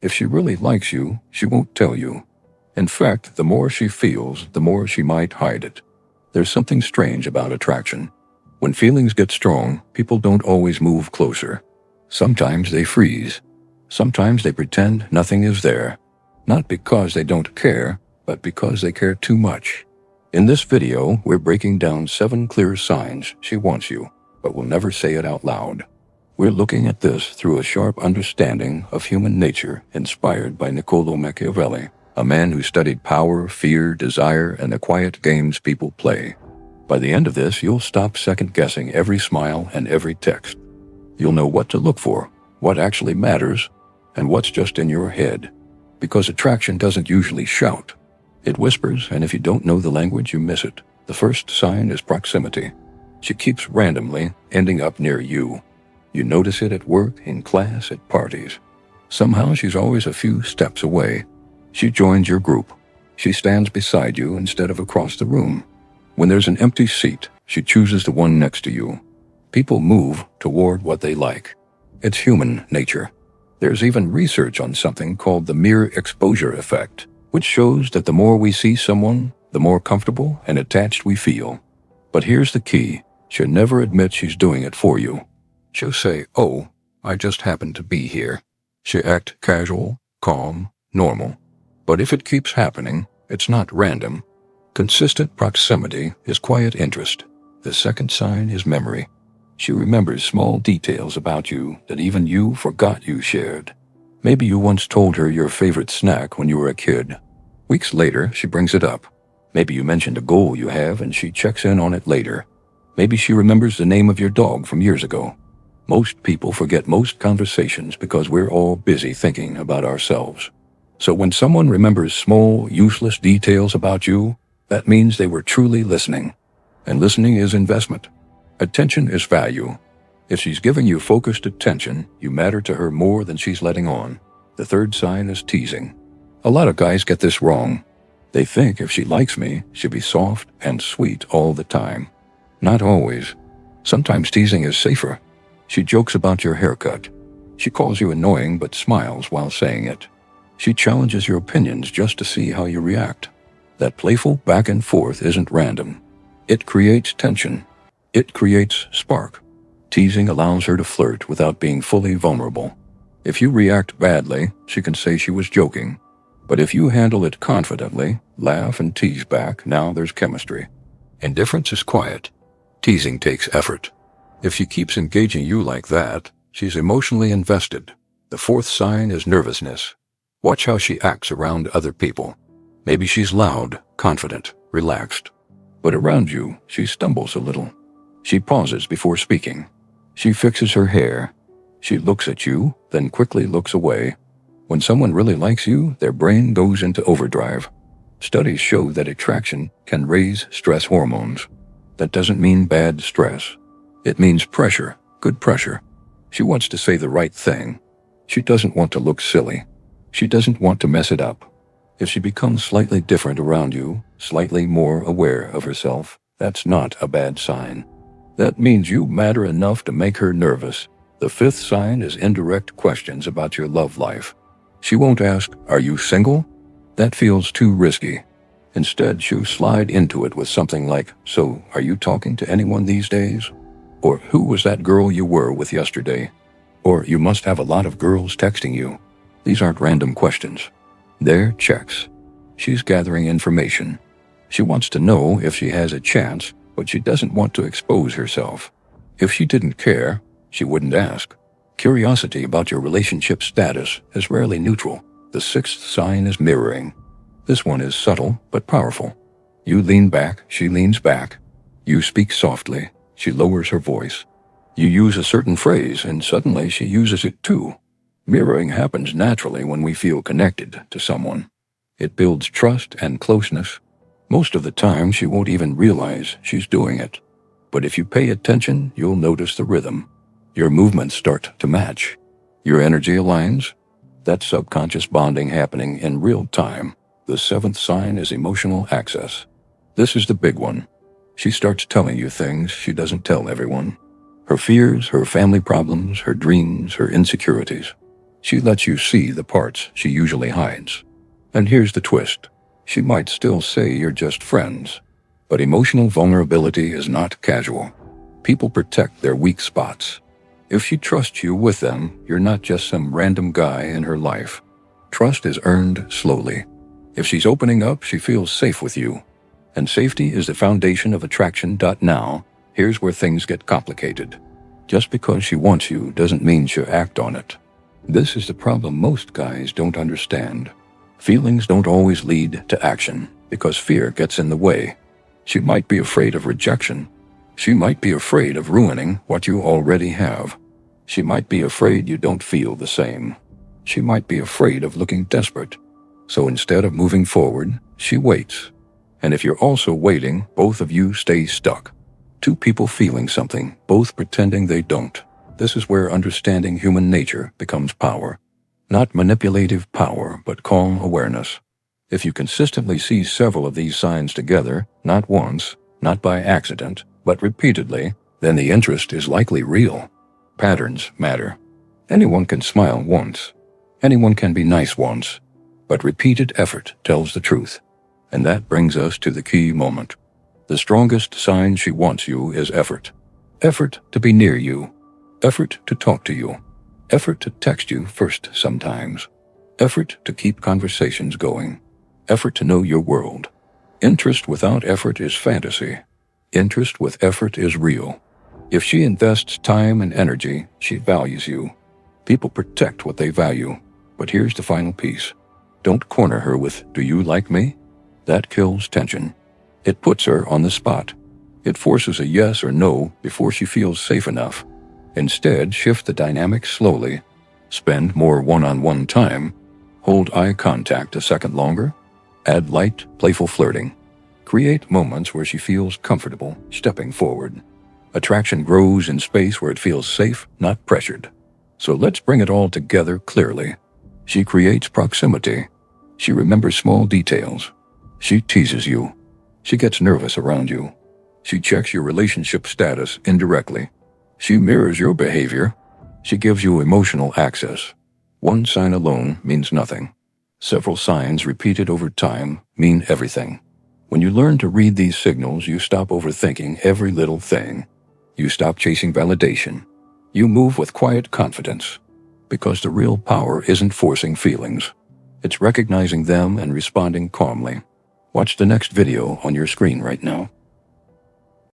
If she really likes you, she won't tell you. In fact, the more she feels, the more she might hide it. There's something strange about attraction. When feelings get strong, people don't always move closer. Sometimes they freeze. Sometimes they pretend nothing is there. Not because they don't care, but because they care too much. In this video, we're breaking down 7 clear signs she wants you, but will never say it out loud. We're looking at this through a sharp understanding of human nature inspired by Niccolò Machiavelli, a man who studied power, fear, desire, and the quiet games people play. By the end of this, you'll stop second-guessing every smile and every text. You'll know what to look for, what actually matters, and what's just in your head. Because attraction doesn't usually shout. It whispers, and if you don't know the language, you miss it. The first sign is proximity. She keeps randomly ending up near you. You notice it at work, in class, at parties. Somehow she's always a few steps away. She joins your group. She stands beside you instead of across the room. When there's an empty seat, she chooses the one next to you. People move toward what they like. It's human nature. There's even research on something called the mere exposure effect, which shows that the more we see someone, the more comfortable and attached we feel. But here's the key. She'll never admit she's doing it for you. She'll say, "Oh, I just happened to be here." She'll act casual, calm, normal. But if it keeps happening, it's not random. Consistent proximity is quiet interest. The second sign is memory. She remembers small details about you that even you forgot you shared. Maybe you once told her your favorite snack when you were a kid. Weeks later, she brings it up. Maybe you mentioned a goal you have and she checks in on it later. Maybe she remembers the name of your dog from years ago. Most people forget most conversations because we're all busy thinking about ourselves. So when someone remembers small, useless details about you, that means they were truly listening. And listening is investment. Attention is value. If she's giving you focused attention, you matter to her more than she's letting on. The third sign is teasing. A lot of guys get this wrong. They think if she likes me, she'll be soft and sweet all the time. Not always. Sometimes teasing is safer. She jokes about your haircut. She calls you annoying but smiles while saying it. She challenges your opinions just to see how you react. That playful back and forth isn't random. It creates tension. It creates spark. Teasing allows her to flirt without being fully vulnerable. If you react badly, she can say she was joking. But if you handle it confidently, laugh and tease back, now there's chemistry. Indifference is quiet. Teasing takes effort. If she keeps engaging you like that, she's emotionally invested. The fourth sign is nervousness. Watch how she acts around other people. Maybe she's loud, confident, relaxed. But around you, she stumbles a little. She pauses before speaking. She fixes her hair. She looks at you, then quickly looks away. When someone really likes you, their brain goes into overdrive. Studies show that attraction can raise stress hormones. That doesn't mean bad stress. It means pressure, good pressure. She wants to say the right thing. She doesn't want to look silly. She doesn't want to mess it up. If she becomes slightly different around you, slightly more aware of herself, that's not a bad sign. That means you matter enough to make her nervous. The fifth sign is indirect questions about your love life. She won't ask, "Are you single?" That feels too risky. Instead, she'll slide into it with something like, "So, are you talking to anyone these days?" Or, "Who was that girl you were with yesterday?" Or, "You must have a lot of girls texting you." These aren't random questions. They're checks. She's gathering information. She wants to know if she has a chance, but she doesn't want to expose herself. If she didn't care, she wouldn't ask. Curiosity about your relationship status is rarely neutral. The sixth sign is mirroring. This one is subtle but powerful. You lean back, she leans back. You speak softly, she lowers her voice. You use a certain phrase, and suddenly she uses it too. Mirroring happens naturally when we feel connected to someone. It builds trust and closeness. Most of the time, she won't even realize she's doing it. But if you pay attention, you'll notice the rhythm. Your movements start to match. Your energy aligns. That's subconscious bonding happening in real time. The seventh sign is emotional access. This is the big one. She starts telling you things she doesn't tell everyone. Her fears, her family problems, her dreams, her insecurities. She lets you see the parts she usually hides. And here's the twist. She might still say you're just friends, but emotional vulnerability is not casual. People protect their weak spots. If she trusts you with them, you're not just some random guy in her life. Trust is earned slowly. If she's opening up, she feels safe with you. And safety is the foundation of attraction. Now, here's where things get complicated. Just because she wants you doesn't mean she'll act on it. This is the problem most guys don't understand. Feelings don't always lead to action because fear gets in the way. She might be afraid of rejection. She might be afraid of ruining what you already have. She might be afraid you don't feel the same. She might be afraid of looking desperate. So instead of moving forward, she waits. And if you're also waiting, both of you stay stuck. Two people feeling something, both pretending they don't. This is where understanding human nature becomes power. Not manipulative power, but calm awareness. If you consistently see several of these signs together, not once, not by accident, but repeatedly, then the interest is likely real. Patterns matter. Anyone can smile once. Anyone can be nice once. But repeated effort tells the truth. And that brings us to the key moment. The strongest sign she wants you is effort. Effort to be near you. Effort to talk to you. Effort to text you first sometimes. Effort to keep conversations going. Effort to know your world. Interest without effort is fantasy. Interest with effort is real. If she invests time and energy, she values you. People protect what they value. But here's the final piece. Don't corner her with, "Do you like me?" That kills tension. It puts her on the spot. It forces a yes or no before she feels safe enough. Instead, shift the dynamic slowly. Spend more one-on-one time. Hold eye contact a second longer. Add light, playful flirting. Create moments where she feels comfortable stepping forward. Attraction grows in space where it feels safe, not pressured. So let's bring it all together clearly. She creates proximity. She remembers small details. She teases you. She gets nervous around you. She checks your relationship status indirectly. She mirrors your behavior. She gives you emotional access. One sign alone means nothing. Several signs repeated over time mean everything. When you learn to read these signals, you stop overthinking every little thing. You stop chasing validation. You move with quiet confidence. Because the real power isn't forcing feelings. It's recognizing them and responding calmly. Watch the next video on your screen right now.